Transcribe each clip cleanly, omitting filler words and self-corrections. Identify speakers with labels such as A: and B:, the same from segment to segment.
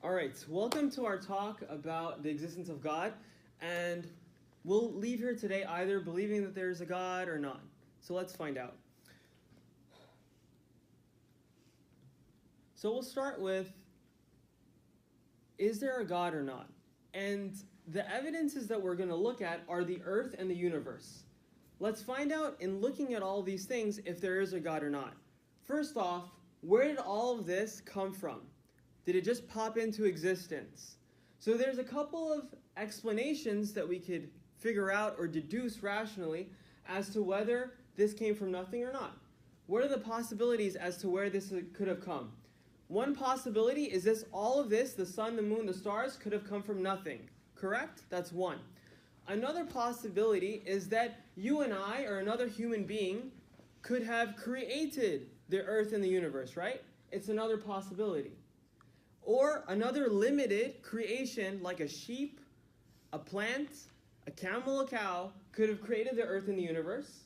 A: All right, welcome to our talk about the existence of God, and we'll leave here today either believing that there's a God or not. So let's find out. So we'll start with, is there a God or not? And the evidences that we're going to look at are the earth and the universe. Let's find out in looking at all these things if there is a God or not. First off, where did all of this come from? Did it just pop into existence? So there's a couple of explanations that we could figure out or deduce rationally as to whether this came from nothing or not. What are the possibilities as to where this could have come? One possibility is all of this, the sun, the moon, the stars, could have come from nothing. Correct? That's one. Another possibility is that you and I, or another human being, could have created the earth and the universe, right? It's another possibility. Or another limited creation, like a sheep, a plant, a camel, a cow, could have created the earth and the universe.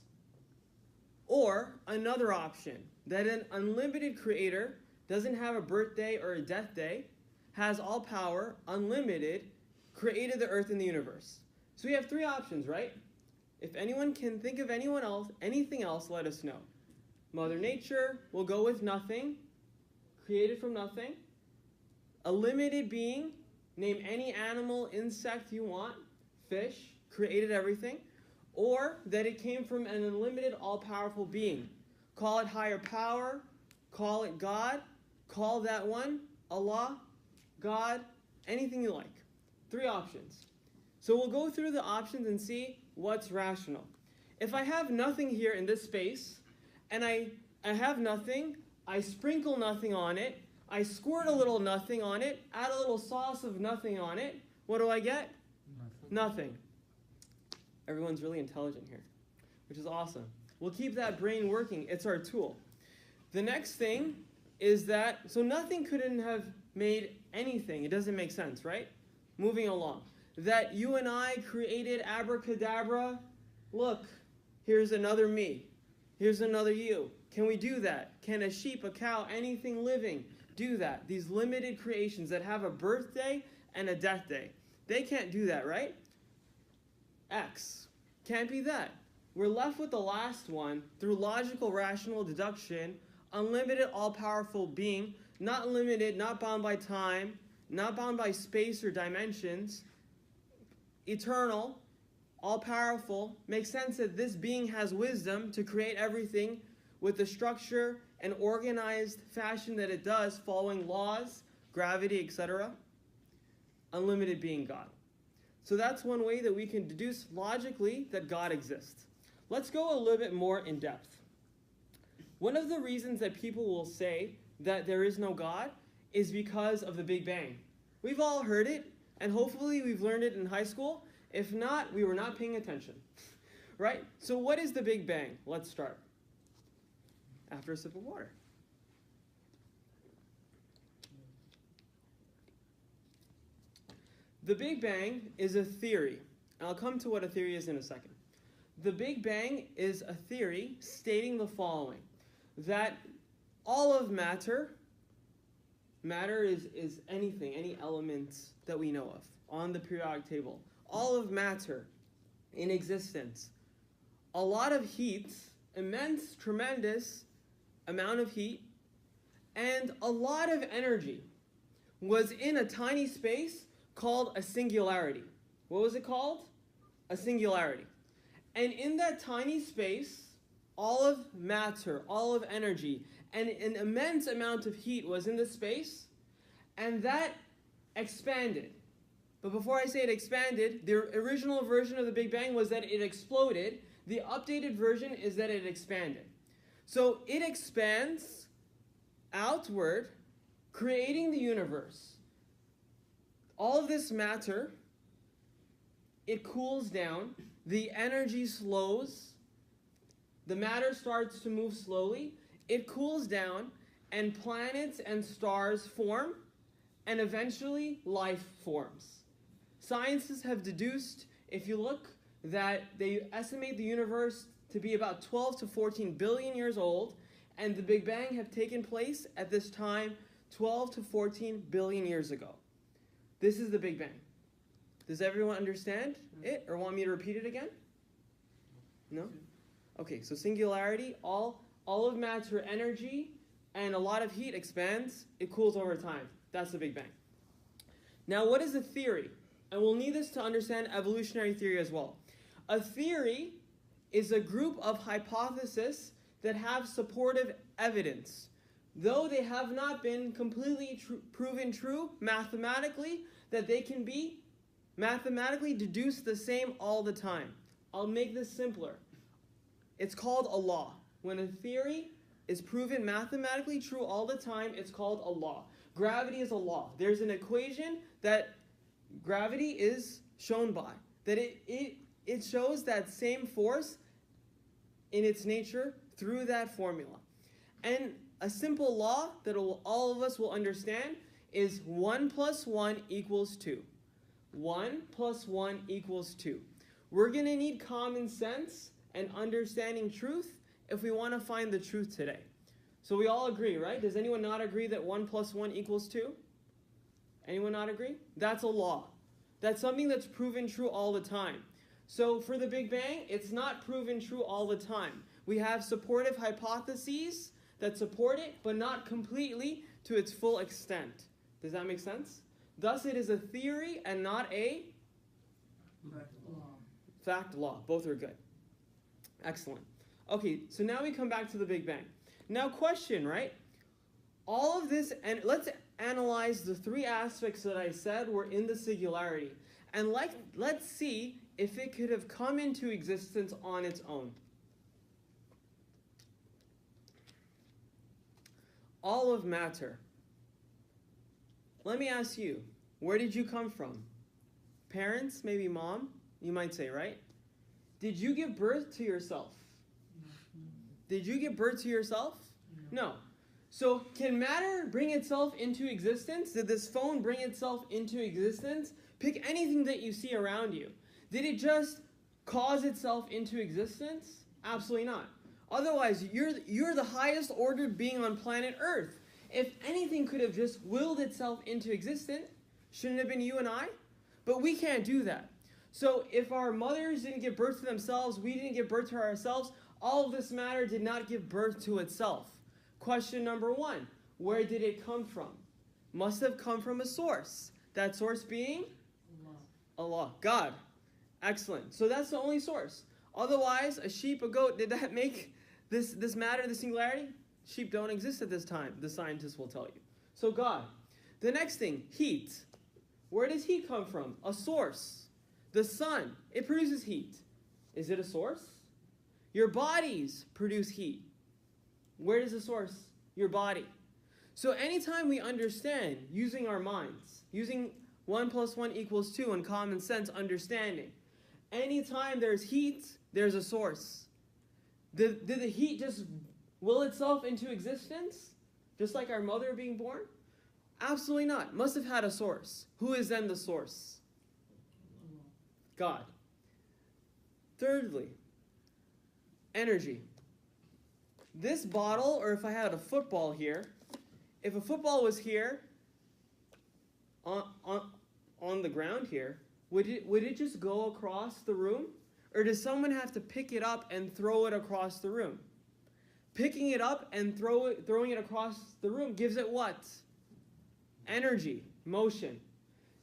A: Or another option, that an unlimited creator doesn't have a birthday or a death day, has all power, unlimited, created the earth and the universe. So we have three options, right? If anyone can think of anything else, let us know. Mother Nature, we'll go with nothing, created from nothing. A limited being, name any animal, insect you want, fish, created everything. Or that it came from an unlimited, all-powerful being. Call it higher power, call it God, call that one Allah, God, anything you like. Three options. So we'll go through the options and see what's rational. If I have nothing here in this space, and I have nothing, I sprinkle nothing on it, I squirt a little nothing on it, add a little sauce of nothing on it, what do I get? Nothing. Everyone's really intelligent here, which is awesome. We'll keep that brain working. It's our tool. The next thing is that, so nothing couldn't have made anything. It doesn't make sense, right? Moving along. That you and I created abracadabra. Look, here's another me. Here's another you. Can we do that? Can a sheep, a cow, anything living do that? These limited creations that have a birthday and a death day. They can't do that, right? X. Can't be that. We're left with the last one through logical, rational deduction, unlimited, all-powerful being, not limited, not bound by time, not bound by space or dimensions, eternal, all-powerful. Makes sense that this being has wisdom to create everything with the structure and organized fashion that it does, following laws, gravity, etc. Unlimited being God. So that's one way that we can deduce logically that God exists. Let's go a little bit more in depth. One of the reasons that people will say that there is no God is because of the Big Bang. We've all heard it, and hopefully we've learned it in high school. If not, we were not paying attention. Right? So what is the Big Bang? Let's start. After a sip of water. The Big Bang is a theory. And I'll come to what a theory is in a second. The Big Bang is a theory stating the following. That all of matter is anything, any elements that we know of on the periodic table. All of matter in existence. A lot of heat, immense, tremendous amount of heat, and a lot of energy was in a tiny space called a singularity. What was it called? A singularity. And in that tiny space, all of matter, all of energy, and an immense amount of heat was in the space, and that expanded. But before I say it expanded, the original version of the Big Bang was that it exploded. The updated version is that it expanded. So it expands outward, creating the universe. All of this matter, it cools down, the energy slows, the matter starts to move slowly, it cools down, and planets and stars form, and eventually life forms. Scientists have deduced, if you look, that they estimate the universe to be about 12 to 14 billion years old, and the Big Bang have taken place at this time 12 to 14 billion years ago. This is the Big Bang. Does everyone understand it or want me to repeat it again? No? Okay, so singularity, all of matter energy and a lot of heat expands, it cools over time. That's the Big Bang. Now, what is a theory? And we'll need this to understand evolutionary theory as well. A theory is a group of hypotheses that have supportive evidence. Though they have not been completely proven true mathematically, that they can be mathematically deduced the same all the time. I'll make this simpler. It's called a law. When a theory is proven mathematically true all the time, it's called a law. Gravity is a law. There's an equation that gravity is shown by. That it shows that same force in its nature through that formula. And a simple law that all of us will understand is 1 + 1 = 2. 1 + 1 = 2. We're going to need common sense and understanding truth if we want to find the truth today. So we all agree, right? Does anyone not agree that 1 + 1 = 2? Anyone not agree? That's a law. That's something that's proven true all the time. So for the Big Bang, it's not proven true all the time. We have supportive hypotheses that support it, but not completely to its full extent. Does that make sense? Thus, it is a theory and not a fact law. Both are good. Excellent. Okay, so now we come back to the Big Bang. Now, question, right? All of this, and let's analyze the three aspects that I said were in the singularity. And let's see if it could have come into existence on its own. All of matter. Let me ask you, where did you come from? Parents, maybe mom, you might say, right? Did you give birth to yourself? Did you give birth to yourself? No. So can matter bring itself into existence? Did this phone bring itself into existence? Pick anything that you see around you. Did it just cause itself into existence? Absolutely not. Otherwise, you're the highest ordered being on planet Earth. If anything could have just willed itself into existence, shouldn't it have been you and I? But we can't do that. So if our mothers didn't give birth to themselves, we didn't give birth to ourselves, all of this matter did not give birth to itself. Question number 1, where did it come from? Must have come from a source. That source being? Allah. God. Excellent. So that's the only source. Otherwise, a sheep, a goat, did that make this matter, the singularity? Sheep don't exist at this time, the scientists will tell you. So God. The next thing, heat. Where does heat come from? A source. The sun, it produces heat. Is it a source? Your bodies produce heat. Where is the source? Your body. So anytime we understand using our minds, using 1 + 1 = 2 and common sense understanding, anytime there's heat, there's a source. Did the heat just will itself into existence? Just like our mother being born? Absolutely not. Must have had a source. Who is then the source? God. Thirdly, energy. This bottle, or if I had a football here, if a football was here on the ground here, would it just go across the room? Or does someone have to pick it up and throw it across the room? Picking it up and throwing it across the room gives it what? Energy, motion.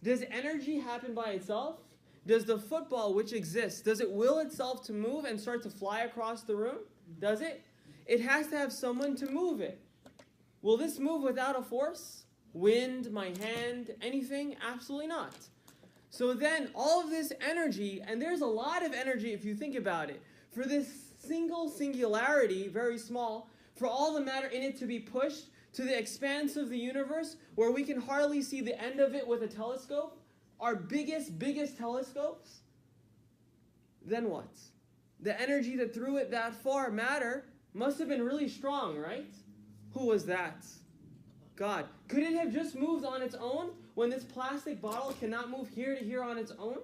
A: Does energy happen by itself? Does the football, which exists, does it will itself to move and start to fly across the room? Does it? It has to have someone to move it. Will this move without a force? Wind, my hand, anything? Absolutely not. So then all of this energy, and there's a lot of energy if you think about it, for this single singularity, very small, for all the matter in it to be pushed to the expanse of the universe where we can hardly see the end of it with a telescope, our biggest telescopes, then what? The energy that threw it that far, matter, must have been really strong, right? Who was that? God. Could it have just moved on its own when this plastic bottle cannot move here to here on its own?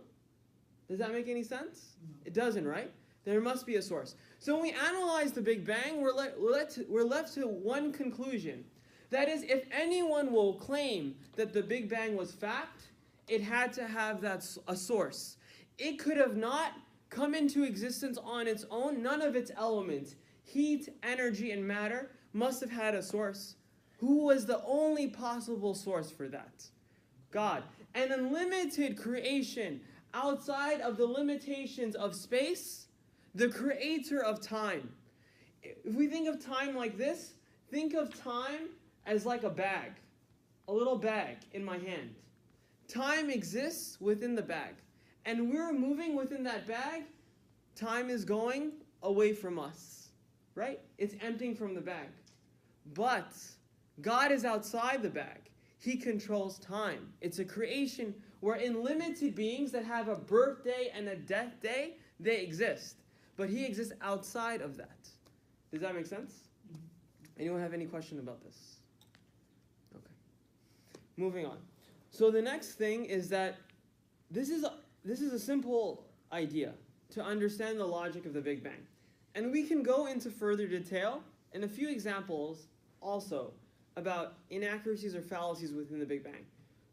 A: Does that make any sense? It doesn't, right? There must be a source. So when we analyze the Big Bang, we're left to one conclusion. That is, if anyone will claim that the Big Bang was fact, it had to have a source. It could have not come into existence on its own. None of its elements, heat, energy, and matter, must have had a source. Who was the only possible source for that? God. An unlimited creation outside of the limitations of space, the creator of time. If we think of time like this, think of time as like a bag, a little bag in my hand. Time exists within the bag, and we're moving within that bag. Time is going away from us, right? It's emptying from the bag. But God is outside the bag. He controls time. It's a creation where unlimited beings that have a birthday and a death day, they exist. But he exists outside of that. Does that make sense? Anyone have any question about this? Okay. Moving on. So the next thing is that this is a simple idea to understand the logic of the Big Bang. And we can go into further detail and a few examples also about inaccuracies or fallacies within the Big Bang.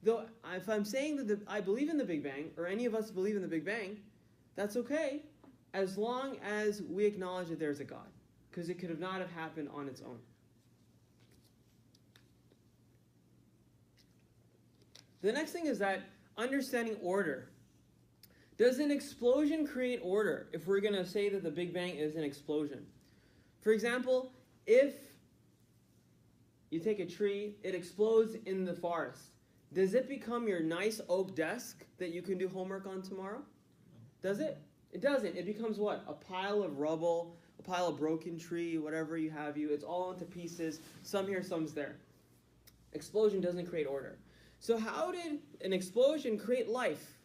A: Though if I'm saying that I believe in the Big Bang, or any of us believe in the Big Bang, that's okay as long as we acknowledge that there's a God, because it could not have happened on its own. The next thing is that understanding order. Does an explosion create order if we're going to say that the Big Bang is an explosion? For example, if you take a tree, it explodes in the forest. Does it become your nice oak desk that you can do homework on tomorrow? Does it? It doesn't. It becomes what? A pile of rubble, a pile of broken tree, whatever you have. It's all into pieces. Some here, some's there. Explosion doesn't create order. So how did an explosion create life?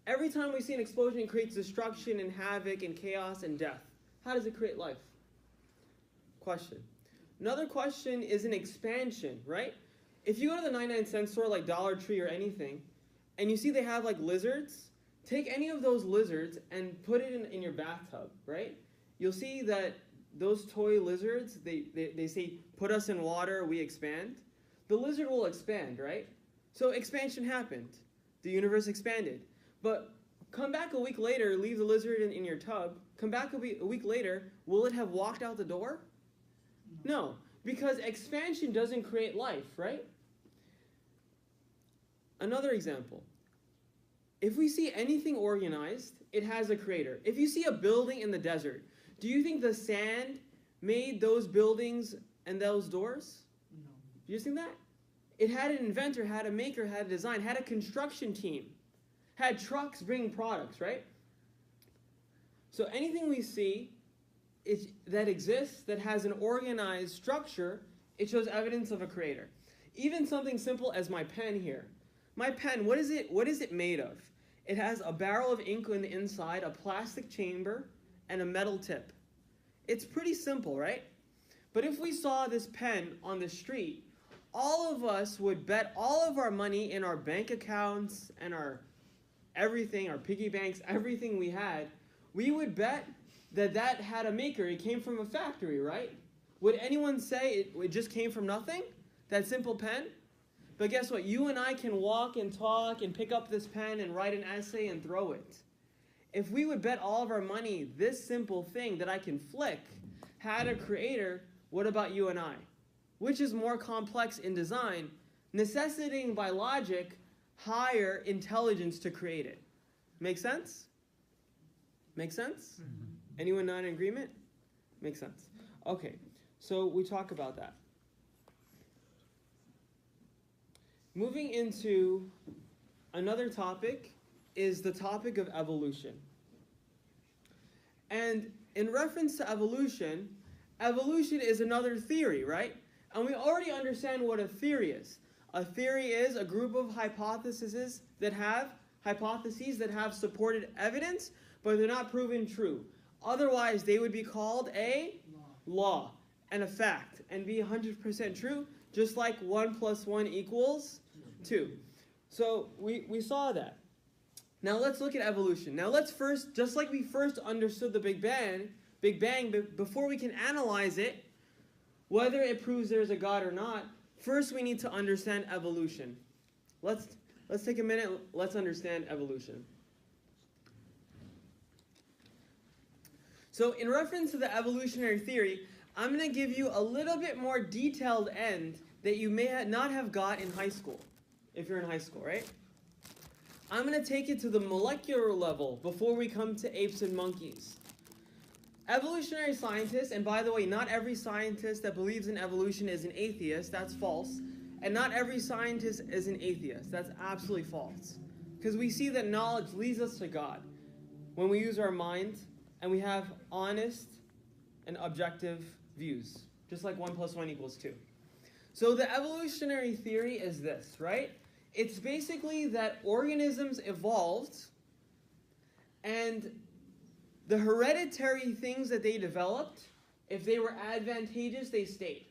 A: Every time we see an explosion, it creates destruction and havoc and chaos and death. How does it create life? Question. Another question is an expansion, right? If you go to the 99-cent store like Dollar Tree or anything, and you see they have like lizards, take any of those lizards and put it in your bathtub, right? You'll see that those toy lizards, they say, put us in water, we expand. The lizard will expand, right? So expansion happened. The universe expanded. But come back a week later, leave the lizard in your tub, come back a week later, will it have walked out the door? No, because expansion doesn't create life, right? Another example. If we see anything organized, it has a creator. If you see a building in the desert, do you think the sand made those buildings and those doors?
B: No.
A: Do you think that? It had an inventor, had a maker, had a design, had a construction team, had trucks bringing products, right? So anything we see that exists, that has an organized structure, it shows evidence of a creator. Even something simple as my pen here. My pen, what is it made of? It has a barrel of ink on the inside, a plastic chamber, and a metal tip. It's pretty simple, right? But if we saw this pen on the street, all of us would bet all of our money in our bank accounts and our everything, our piggy banks, everything we had, we would bet that had a maker. It came from a factory, right? Would anyone say it just came from nothing? That simple pen? But guess what? You and I can walk and talk and pick up this pen and write an essay and throw it. If we would bet all of our money, this simple thing that I can flick had a creator, what about you and I? Which is more complex in design, necessitating by logic higher intelligence to create it. Make sense? Make sense?
B: Mm-hmm.
A: Anyone not in agreement? Makes sense. Okay, so we talk about that. Moving into another topic is the topic of evolution. And in reference to evolution, evolution is another theory, right? And we already understand what a theory is. A theory is a group of hypotheses that have supported evidence, but they're not proven true. Otherwise, they would be called a law and a fact and be 100% true, just like 1 + 1 = 2. So we saw that. Now let's look at evolution. Now let's first, just like we first understood the Big Bang, before we can analyze it, whether it proves there's a God or not, first we need to understand evolution. Let's let's take a minute. Let's understand evolution. So in reference to the evolutionary theory, I'm going to give you a little bit more detailed end that you may not have got in high school, if you're in high school, right? I'm going to take it to the molecular level before we come to apes and monkeys. Evolutionary scientists, and by the way, not every scientist that believes in evolution is an atheist. That's false. And not every scientist is an atheist. That's absolutely false. Because we see that knowledge leads us to God when we use our mind and we have honest and objective views, just like 1 + 1 = 2. So the evolutionary theory is this, right? It's basically that organisms evolved, and the hereditary things that they developed, if they were advantageous, they stayed.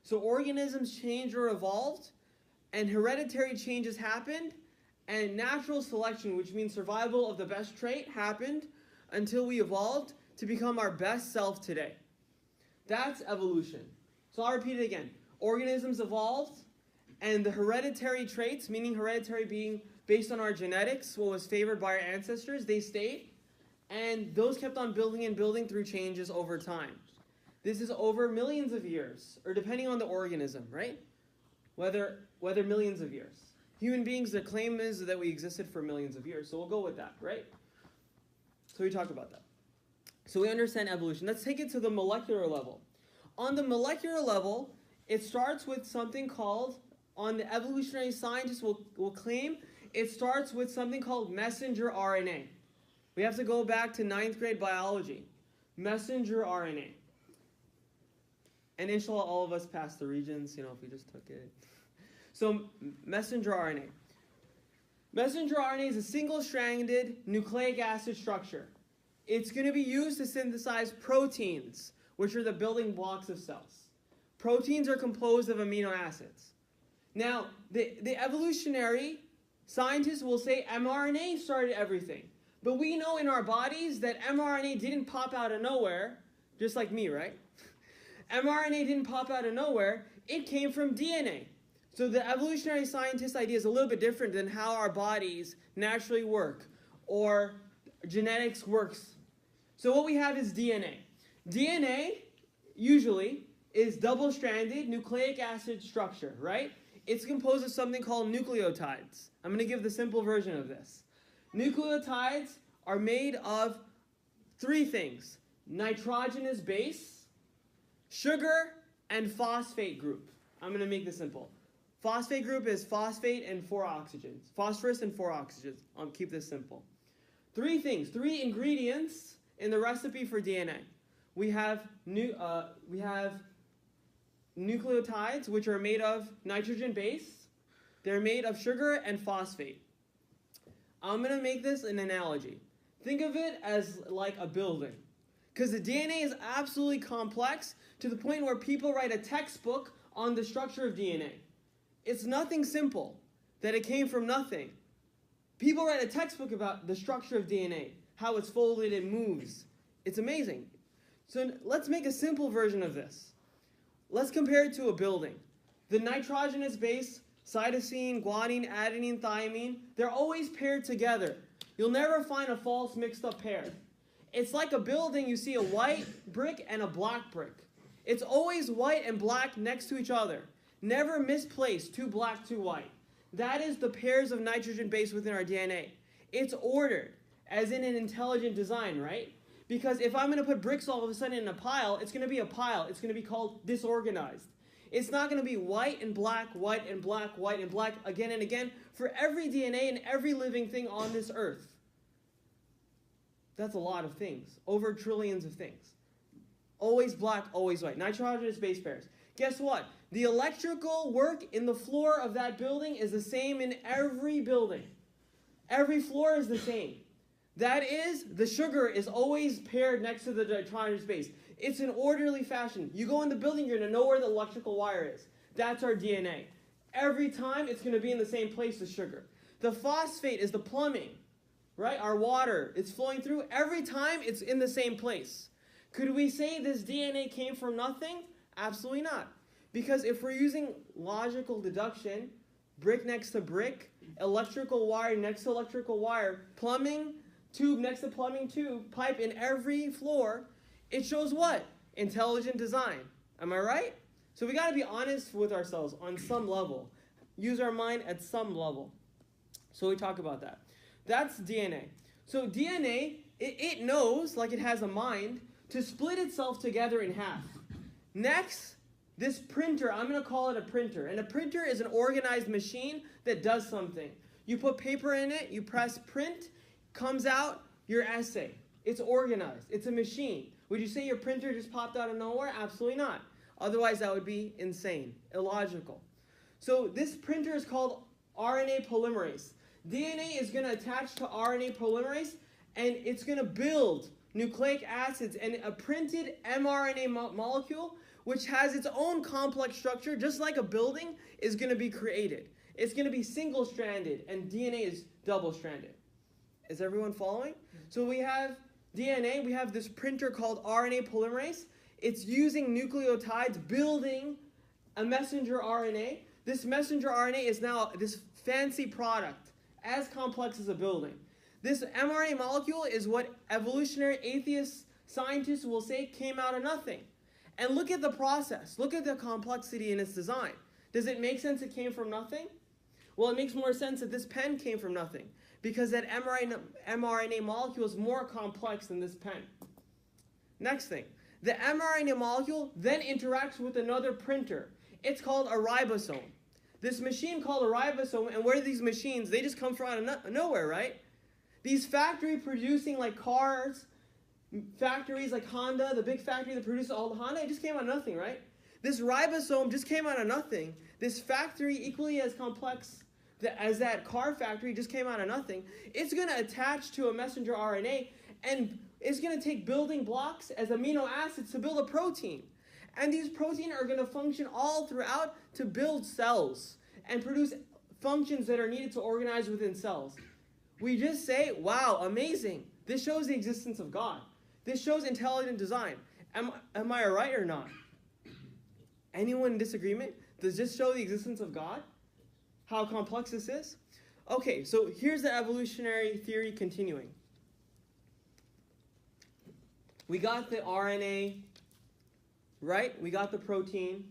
A: So organisms changed or evolved, and hereditary changes happened, and natural selection, which means survival of the best trait, happened until we evolved to become our best self today. That's evolution. So I'll repeat it again. Organisms evolved, and the hereditary traits, meaning hereditary being based on our genetics, what was favored by our ancestors, they stayed. And those kept on building and building through changes over time. This is over millions of years, or depending on the organism, right? Whether millions of years. Human beings, the claim is that we existed for millions of years, so we'll go with that, right? So we talked about that. So we understand evolution. Let's take it to the molecular level. On the molecular level, it starts with something called, on the evolutionary scientists will claim, it starts with something called messenger RNA. We have to go back to 9th grade biology. Messenger RNA. And inshallah, all of us passed the regions, if we just took it. So, messenger RNA. Messenger RNA is a single-stranded nucleic acid structure. It's going to be used to synthesize proteins, which are the building blocks of cells. Proteins are composed of amino acids. Now, the evolutionary scientists will say mRNA started everything. But we know in our bodies that mRNA didn't pop out of nowhere, just like me, right? mRNA didn't pop out of nowhere. It came from DNA. So the evolutionary scientist idea is a little bit different than how our bodies naturally work or genetics works. So what we have is DNA. DNA, usually, is double-stranded nucleic acid structure, right? It's composed of something called nucleotides. I'm going to give the simple version of this. Nucleotides are made of 3 things: nitrogenous base, sugar, and phosphate group. I'm going to make this simple. Phosphate group is phosphate and 4 oxygens. Phosphorus and 4 oxygens. I'll keep this simple. 3 things, 3 ingredients in the recipe for DNA. We have nucleotides, which are made of nitrogen base. They're made of sugar and phosphate. I'm going to make this an analogy. Think of it as like a building. Because the DNA is absolutely complex to the point where people write a textbook on the structure of DNA. It's nothing simple, that it came from nothing. People write a textbook about the structure of DNA, how it's folded and moves. It's amazing. So let's make a simple version of this. Let's compare it to a building. The nitrogenous base, cytosine, guanine, adenine, thymine, they're always paired together. You'll never find a false mixed up pair. It's like a building, you see a white brick and a black brick. It's always white and black next to each other. Never misplaced, 2 black, 2 white. That is the pairs of nitrogen base within our DNA. It's ordered, as in an intelligent design, right? Because if I'm going to put bricks all of a sudden in a pile, it's going to be a pile. It's going to be called disorganized. It's not going to be white and black, white and black, white and black again and again for every DNA and every living thing on this earth. That's a lot of things. Over trillions of things. Always black, always white. Nitrogenous base pairs. Guess what? The electrical work in the floor of that building is the same in every building. Every floor is the same. That is, the sugar is always paired next to the nitrogenous base. It's an orderly fashion. You go in the building, you're going to know where the electrical wire is. That's our DNA. Every time, it's going to be in the same place, the sugar. The phosphate is the plumbing, right? Our water, it's flowing through. Every time, it's in the same place. Could we say this DNA came from nothing? Absolutely not. Because if we're using logical deduction, brick next to brick, electrical wire next to electrical wire, plumbing tube next to plumbing tube, pipe in every floor. It shows what? Intelligent design. Am I right? So we got to be honest with ourselves on some level. Use our mind at some level. So we talk about that. That's DNA. So DNA, it knows, like it has a mind, to split itself together in half. Next, this printer, I'm going to call it a printer. And a printer is an organized machine that does something. You put paper in it, you press print, comes out your essay. It's organized. It's a machine. Would you say your printer just popped out of nowhere? Absolutely not. Otherwise, that would be insane, illogical. So this printer is called RNA polymerase. DNA is going to attach to RNA polymerase, and it's going to build nucleic acids, and a printed mRNA molecule, which has its own complex structure, just like a building, is going to be created. It's going to be single-stranded, and DNA is double-stranded. Is everyone following? So we have DNA, we have this printer called RNA polymerase. It's using nucleotides, building a messenger RNA. This messenger RNA is now this fancy product, as complex as a building. This mRNA molecule is what evolutionary atheist scientists will say came out of nothing. And look at the process. Look at the complexity in its design. Does it make sense it came from nothing? Well, it makes more sense that this pen came from nothing, because that mRNA molecule is more complex than this pen. Next thing, the mRNA molecule then interacts with another printer. It's called a ribosome. This machine called a ribosome, and where are these machines? They just come from out of nowhere, right? These factory producing like cars, factories like Honda, the big factory that produces all the Honda, it just came out of nothing, right? This ribosome just came out of nothing. This factory, equally as complex as that car factory, just came out of nothing. It's going to attach to a messenger RNA, and it's going to take building blocks as amino acids to build a protein. And these proteins are going to function all throughout to build cells and produce functions that are needed to organize within cells. We just say, wow, amazing. This shows the existence of God. This shows intelligent design. Am I right or not? Anyone in disagreement? Does this show the existence of God? How complex this is? Okay, so here's the evolutionary theory continuing. We got the RNA, right? We got the protein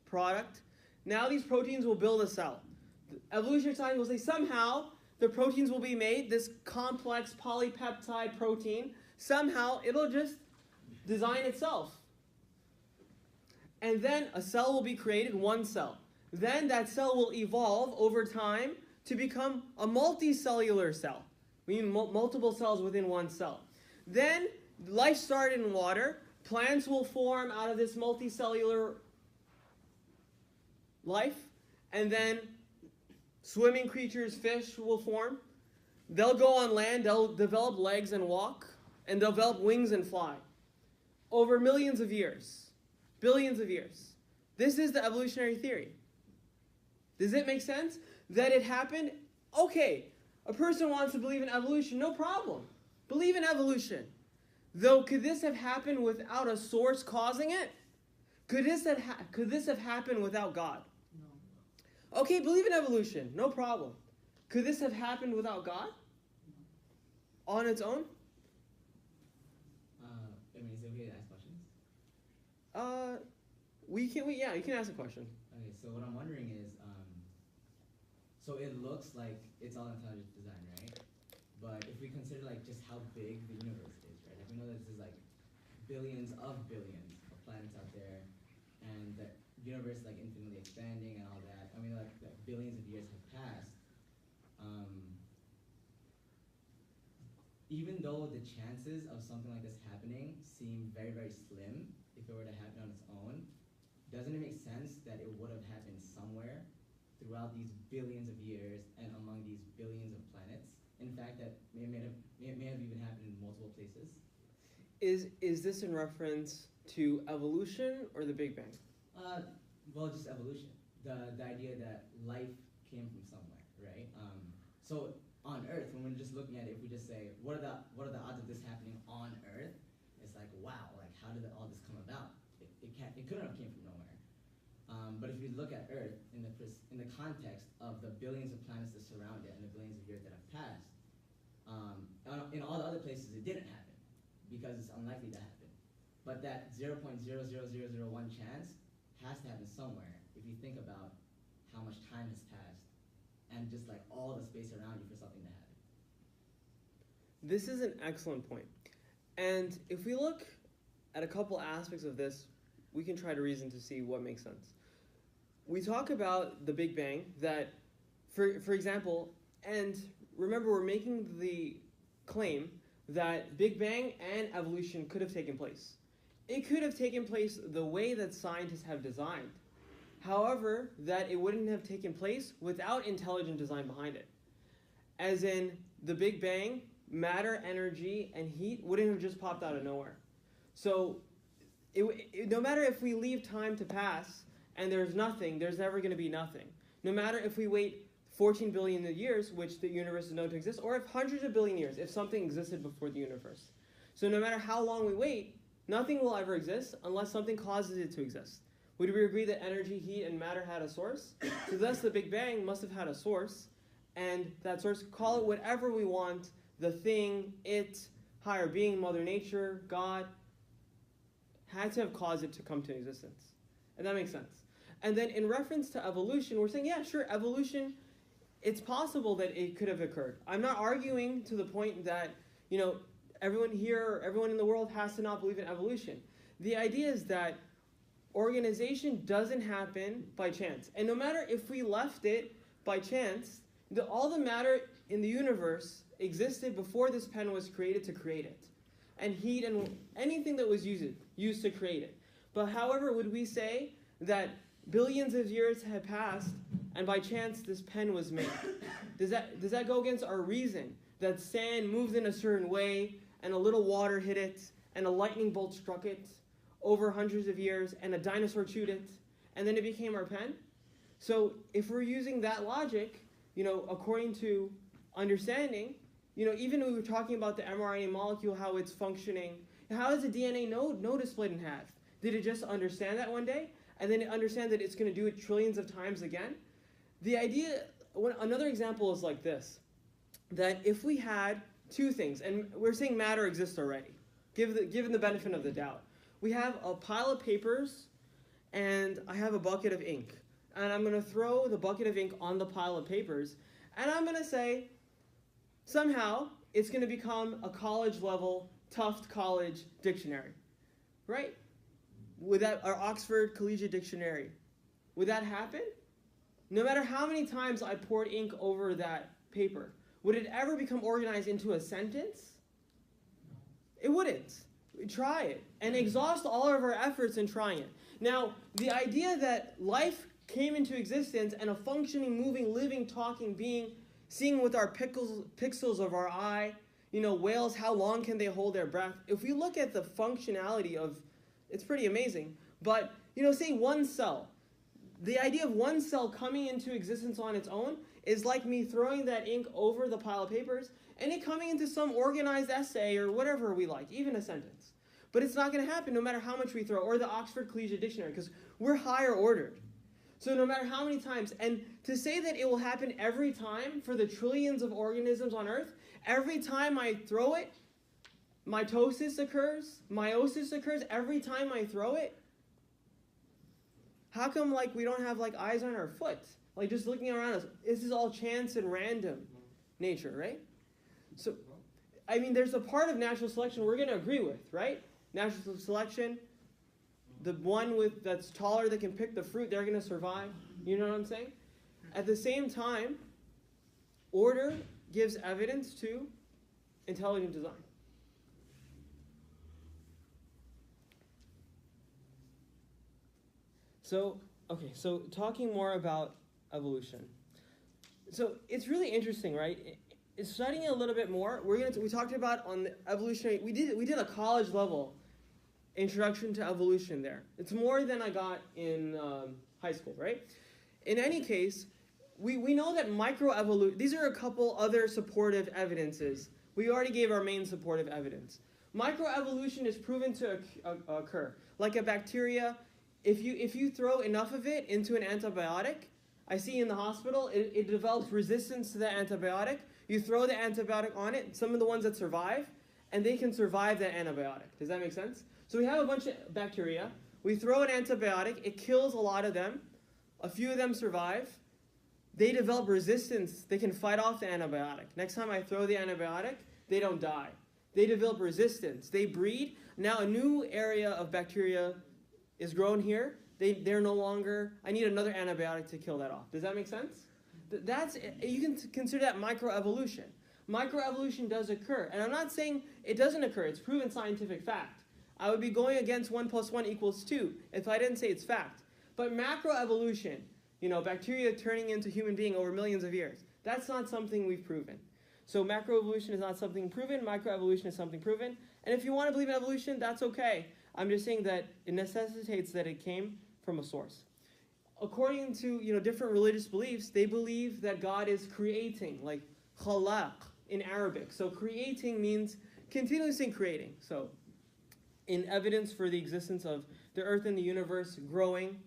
A: product. Now these proteins will build a cell. Evolutionary science will say somehow the proteins will be made, this complex polypeptide protein. Somehow it'll just design itself. And then a cell will be created, one cell. Then that cell will evolve over time to become a multicellular cell. We need multiple cells within one cell. Then life started in water. Plants will form out of this multicellular life. And then swimming creatures, fish, will form. They'll go on land. They'll develop legs and walk. And develop wings and fly. Over millions of years. Billions of years. This is the evolutionary theory. Does it make sense that it happened? Okay, a person wants to believe in evolution, no problem. Believe in evolution. Though, could this have happened without a source causing it? Could this have happened without God? No. Okay, believe in evolution, no problem. Could this have happened without God? No. On its own?
B: Is it okay to ask questions?
A: Yeah, you can ask a question.
B: Okay, so what I'm wondering is, so it looks like it's all intelligent design, right? But if we consider like just how big the universe is, right? Like we know that this is like billions of planets out there, and the universe is like infinitely expanding and all that. I mean, like billions of years have passed. Even though the chances of something like this happening seem very, very slim, if it were to happen on its own, doesn't it make sense that it would have happened somewhere throughout these billions of years and among these billions of planets? In fact, that may have even happened in multiple places.
A: Is this in reference to evolution or the Big Bang?
B: Well, just evolution. The idea that life came from somewhere, right? So on Earth, when we're just looking at it, if we just say, what are the odds of this happening on Earth? It's like, wow, like how did all this come about? It couldn't have came from nowhere. But if you look at Earth in the context of the billions of planets that surround it and the billions of years that have passed, in all the other places it didn't happen because it's unlikely to happen. But that 0.00001 chance has to happen somewhere if you think about how much time has passed and just like all the space around you for something to happen.
A: This is an excellent point. And if we look at a couple aspects of this, we can try to reason to see what makes sense. We talk about the Big Bang, that, for example, and remember we're making the claim that Big Bang and evolution could have taken place. It could have taken place the way that scientists have designed. However, that it wouldn't have taken place without intelligent design behind it. As in, the Big Bang, matter, energy, and heat wouldn't have just popped out of nowhere. So, no matter if we leave time to pass and there's nothing, there's never going to be nothing. No matter if we wait 14 billion years, which the universe is known to exist, or if hundreds of billion years, if something existed before the universe. So no matter how long we wait, nothing will ever exist unless something causes it to exist. Would we agree that energy, heat, and matter had a source? So thus the Big Bang must have had a source, and that source, call it whatever we want, the thing, it, higher being, Mother Nature, God, had to have caused it to come to existence. And that makes sense. And then in reference to evolution, we're saying, yeah, sure, evolution, it's possible that it could have occurred. I'm not arguing to the point that, everyone here, everyone in the world has to not believe in evolution. The idea is that organization doesn't happen by chance. And no matter if we left it by chance, all the matter in the universe existed before this pen was created to create it. And heat and anything that was used to create it. But however, would we say that billions of years had passed and by chance this pen was made? Does that go against our reason that sand moved in a certain way and a little water hit it and a lightning bolt struck it over hundreds of years and a dinosaur chewed it and then it became our pen? So if we're using that logic, according to understanding, even when we were talking about the mRNA molecule, how it's functioning, how is a DNA node split in half? Did it just understand that one day? And then it understand that it's going to do it trillions of times again? The idea, another example is like this, that if we had two things, and we're saying matter exists already, given the benefit of the doubt. We have a pile of papers, and I have a bucket of ink. And I'm going to throw the bucket of ink on the pile of papers, and I'm going to say, somehow, it's going to become a college-level, Tufts College dictionary, right? Or Oxford Collegiate Dictionary. Would that happen? No matter how many times I poured ink over that paper, would it ever become organized into a sentence? It wouldn't. Try it and exhaust all of our efforts in trying it. Now, the idea that life came into existence and a functioning, moving, living, talking being, seeing with our pixels of our eye, whales, how long can they hold their breath? If we look at the functionality of, it's pretty amazing. But, say one cell. The idea of one cell coming into existence on its own is like me throwing that ink over the pile of papers and it coming into some organized essay or whatever we like, even a sentence. But it's not going to happen no matter how much we throw, or the Oxford Collegiate Dictionary, because we're higher ordered. So no matter how many times, and to say that it will happen every time for the trillions of organisms on Earth, every time I throw it, mitosis occurs, meiosis occurs every time I throw it? How come we don't have eyes on our foot? Just looking around us, this is all chance and random nature, right? So, there's a part of natural selection we're going to agree with, right? Natural selection, the one that's taller that can pick the fruit, they're going to survive. You know what I'm saying? At the same time, order gives evidence to intelligent design. So talking more about evolution. So it's really interesting, right? It's studying it a little bit more. We talked about on the evolutionary. We did a college level introduction to evolution there. It's more than I got in high school, right? In any case, we know that microevolution. These are a couple other supportive evidences. We already gave our main supportive evidence. Microevolution is proven to occur, like a bacteria. if you throw enough of it into an antibiotic, I see in the hospital, it develops resistance to the antibiotic. You throw the antibiotic on it, some of the ones that survive, and they can survive that antibiotic. Does that make sense? So we have a bunch of bacteria. We throw an antibiotic. It kills a lot of them. A few of them survive. They develop resistance. They can fight off the antibiotic. Next time I throw the antibiotic, they don't die. They develop resistance. They breed. Now a new area of bacteria is grown here. They're no longer, I need another antibiotic to kill that off. Does that make sense? You can consider that microevolution. Microevolution does occur. And I'm not saying it doesn't occur. It's proven scientific fact. I would be going against 1 + 1 = 2 if I didn't say it's fact. But macroevolution, bacteria turning into human being over millions of years, that's not something we've proven. So macroevolution is not something proven. Microevolution is something proven. And if you want to believe in evolution, that's okay. I'm just saying that it necessitates that it came from a source. According to different religious beliefs, they believe that God is creating, like khalaq in Arabic. So creating means continuously creating. So in evidence for the existence of the earth and the universe growing,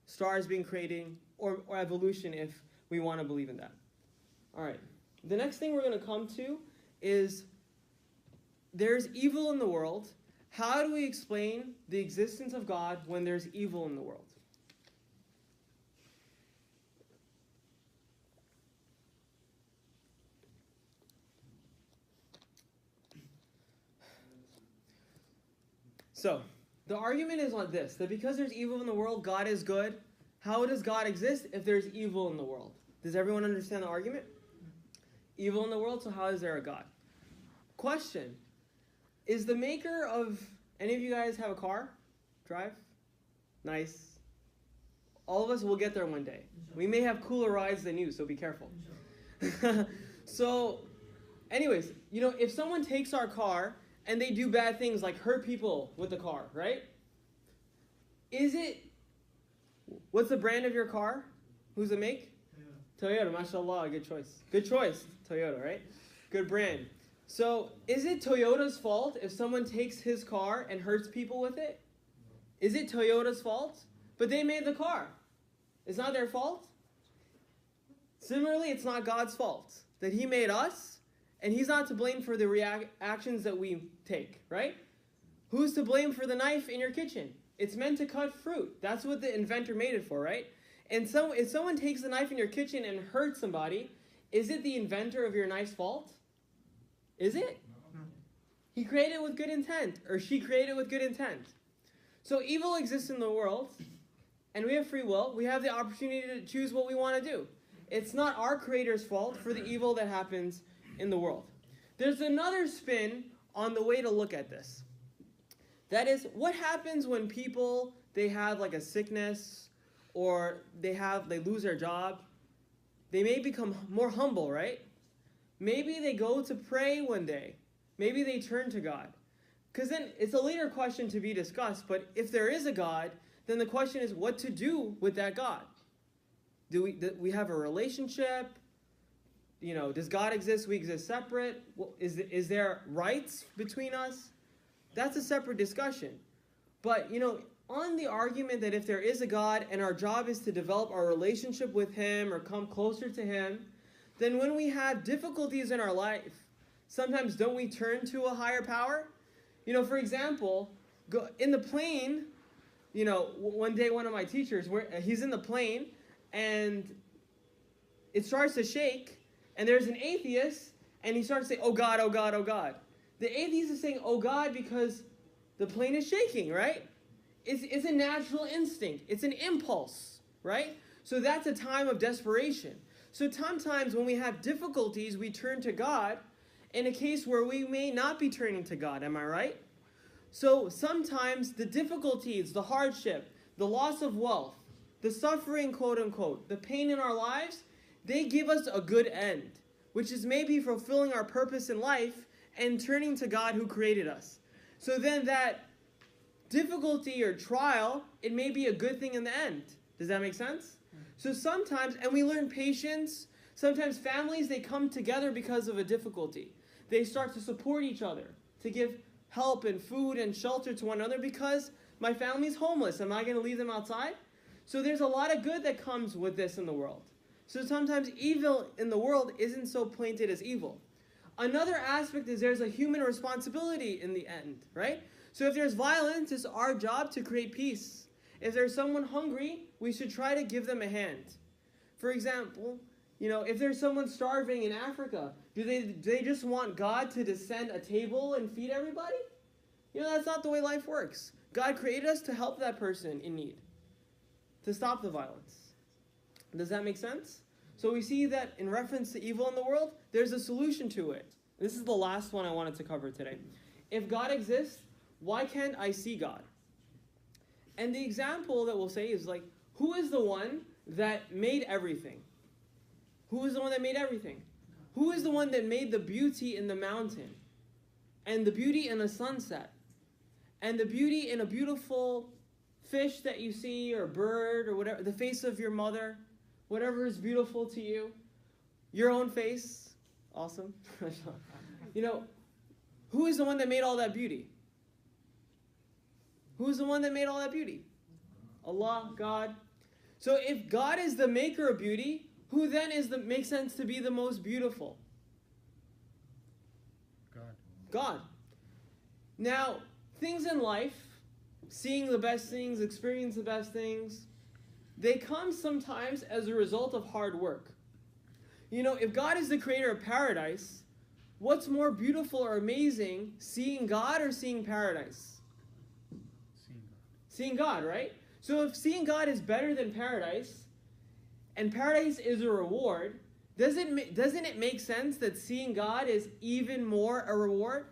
A: stars being created, or evolution if we want to believe in that. All right. The next thing we're going to come to is there's evil in the world. How do we explain the existence of God when there's evil in the world? So, the argument is like this, that because there's evil in the world, God is good. How does God exist if there's evil in the world? Does everyone understand the argument? Evil in the world, so how is there a God? Question, is the maker of, any of you guys have a car? Drive? Nice. All of us will get there one day. We may have cooler rides than you, so be careful. So, anyways, if someone takes our car and they do bad things like hurt people with the car, right? What's the brand of your car? Who's the make? Toyota, mashallah, good choice. Good choice, Toyota, right? Good brand. So, is it Toyota's fault if someone takes his car and hurts people with it? Is it Toyota's fault? But they made the car. It's not their fault? Similarly, it's not God's fault that He made us, and He's not to blame for the actions that we take, right? Who's to blame for the knife in your kitchen? It's meant to cut fruit. That's what the inventor made it for, right? And so, if someone takes the knife in your kitchen and hurts somebody, is it the inventor of your knife's fault? Is it? No. He created it with good intent, or she created it with good intent. So evil exists in the world, and we have free will. We have the opportunity to choose what we want to do. It's not our Creator's fault for the evil that happens in the world. There's another spin on the way to look at this. That is, what happens when people, they have like a sickness, or they lose their job? They may become more humble, right? Maybe they go to pray one day. Maybe they turn to God. Because then it's a later question to be discussed, but if there is a God, then the question is what to do with that God. Do we have a relationship? Does God exist? We exist separate? Is there rights between us? That's a separate discussion. But, on the argument that if there is a God and our job is to develop our relationship with Him or come closer to Him, then when we have difficulties in our life, sometimes don't we turn to a higher power? For example, in the plane, one day one of my teachers, he's in the plane and it starts to shake and there's an atheist and he starts to say, oh God, oh God, oh God. The atheist is saying, oh God, because the plane is shaking, right? It's a natural instinct. It's an impulse, right? So that's a time of desperation. So sometimes when we have difficulties, we turn to God in a case where we may not be turning to God. Am I right? So sometimes the difficulties, the hardship, the loss of wealth, the suffering, quote unquote, the pain in our lives, they give us a good end, which is maybe fulfilling our purpose in life and turning to God who created us. So then that difficulty or trial, it may be a good thing in the end. Does that make sense? So sometimes, and we learn patience, sometimes families, they come together because of a difficulty. They start to support each other, to give help and food and shelter to one another because My family's homeless. Am I going to leave them outside? So there's a lot of good that comes with this in the world. So sometimes evil in the world isn't so pointed as evil. Another aspect is there's a human responsibility in the end, right? So if there's violence, it's our job to create peace. If there's someone hungry, we should try to give them a hand. For example, if there's someone starving in Africa, do they just want God to descend a table and feed everybody? That's not the way life works. God created us to help that person in need, to stop the violence. Does that make sense? So we see that in reference to evil in the world, there's a solution to it. This is the last one I wanted to cover today. If God exists, why can't I see God? And the example that we'll say is like, who is the one that made everything? Who is the one that made everything? Who is the one that made the beauty in the mountain? And the beauty in a sunset? And the beauty in a beautiful fish that you see, or bird, or whatever, the face of your mother, whatever is beautiful to you, your own face, awesome. Who is the one that made all that beauty? Who is the one that made all that beauty? Allah, God. So if God is the maker of beauty, who then makes sense to be the most beautiful? God. Now, things in life, seeing the best things, experiencing the best things, they come sometimes as a result of hard work. If God is the creator of paradise, what's more beautiful or amazing, seeing God or seeing paradise? Seeing God, right? So if seeing God is better than paradise, and paradise is a reward, doesn't it make sense that seeing God is even more a reward?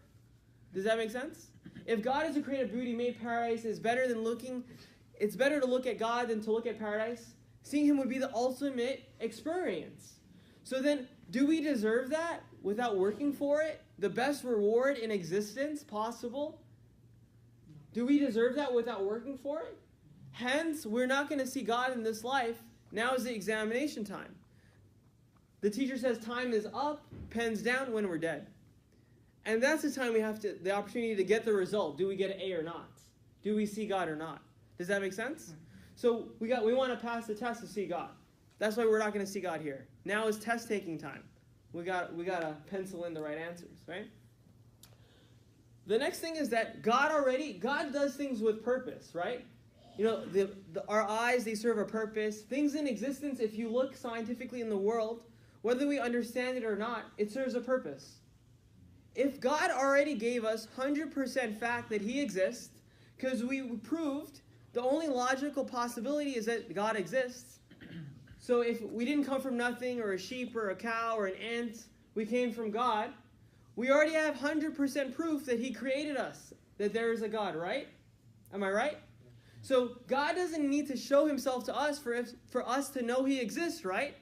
A: Does that make sense? If God is the creator of beauty, made paradise, it's better to look at God than to look at paradise. Seeing him would be the ultimate experience. So then, do we deserve that without working for it? The best reward in existence possible? Do we deserve that without working for it? Hence, we're not going to see God in this life. Now is the examination time. The teacher says time is up, pens down when we're dead. And that's the time we have the opportunity to get the result. Do we get an A or not? Do we see God or not? Does that make sense? So we want to pass the test to see God. That's why we're not going to see God here. Now is test taking time. We got to pencil in the right answers, right? The next thing is that God does things with purpose, right? Our eyes, they serve a purpose. Things in existence, if you look scientifically in the world, whether we understand it or not, it serves a purpose. If God already gave us 100% fact that he exists, because we proved the only logical possibility is that God exists. So if we didn't come from nothing, or a sheep, or a cow, or an ant, we came from God, we already have 100% proof that he created us, that there is a God, right? Am I right? So God doesn't need to show himself to us for us to know he exists, right?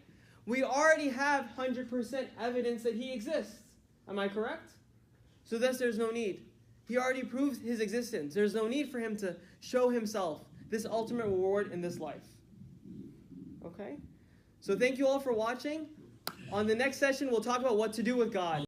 A: We already have 100% evidence that he exists. Am I correct? So thus there's no need. He already proved his existence. There's no need for him to show himself this ultimate reward in this life. Okay? So thank you all for watching. On the next session, we'll talk about what to do with God.